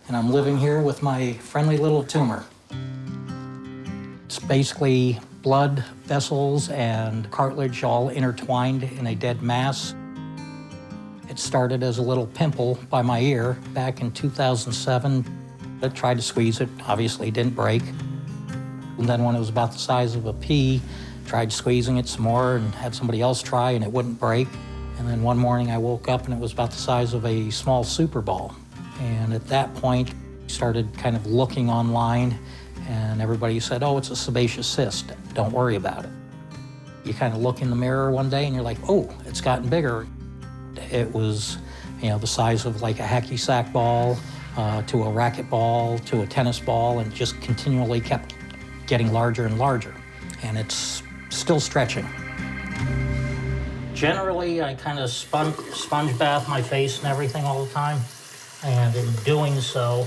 And I'm living here with my friendly little tumor. It's basically blood vessels and cartilage all intertwined in a dead mass. It started as a little pimple by my ear back in 2007. I tried to squeeze it, obviously didn't break. And then when it was about the size of a pea, tried squeezing it some more and had somebody else try and it wouldn't break. And then one morning I woke up and it was about the size of a small Super Ball. And at that point, I started kind of looking online and everybody said, oh, it's a sebaceous cyst, don't worry about it. You kind of look in the mirror one day and you're like, oh, it's gotten bigger. It was, the size of like a hacky sack ball, to a racket ball, to a tennis ball, and just continually kept getting larger and larger. And it's still stretching. Generally, I kind of sponge bath my face and everything all the time. And in doing so,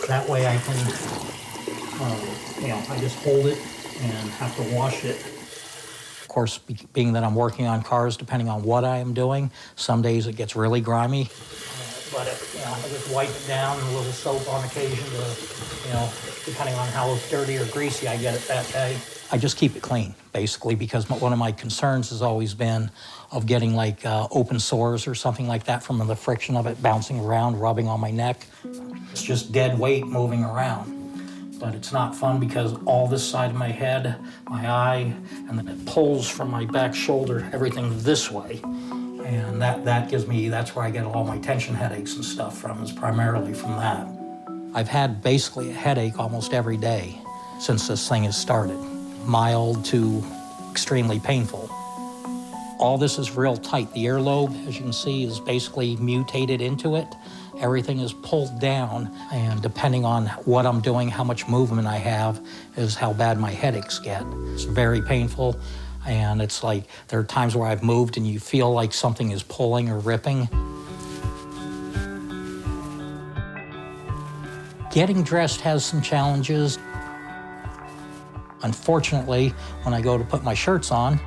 that way I can, I just hold it and have to wash it. Of course, being that I'm working on cars, depending on what I am doing, some days it gets really grimy. But I just wipe it down and a little soap on occasion to, depending on how dirty or greasy I get it that day. I just keep it clean, basically, because one of my concerns has always been of getting like open sores or something like that from the friction of it bouncing around, rubbing on my neck. It's just dead weight moving around. But it's not fun because all this side of my head, my eye, and then it pulls from my back shoulder, everything this way. And that's where I get all my tension headaches and stuff from, is primarily from that. I've had basically a headache almost every day since this thing has started. Mild to extremely painful. All this is real tight. The earlobe, as you can see, is basically mutated into it. Everything is pulled down, and depending on what I'm doing, how much movement I have, is how bad my headaches get. It's very painful, and it's like there are times where I've moved and you feel like something is pulling or ripping. Getting dressed has some challenges. Unfortunately, when I go to put my shirts on,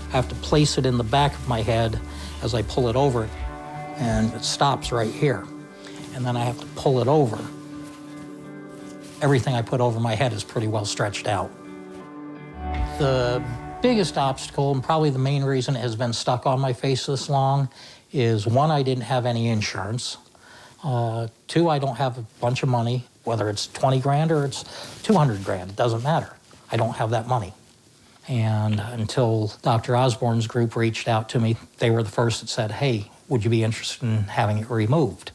I have to place it in the back of my head as I pull it over, and it stops right here. And then I have to pull it over. Everything I put over my head is pretty well stretched out. The biggest obstacle, and probably the main reason it has been stuck on my face this long, is one, I didn't have any insurance. Two, I don't have a bunch of money, whether it's 20 grand or it's 200 grand, it doesn't matter. I don't have that money. And until Dr. Osborne's group reached out to me, they were the first that said, hey, would you be interested in having it removed?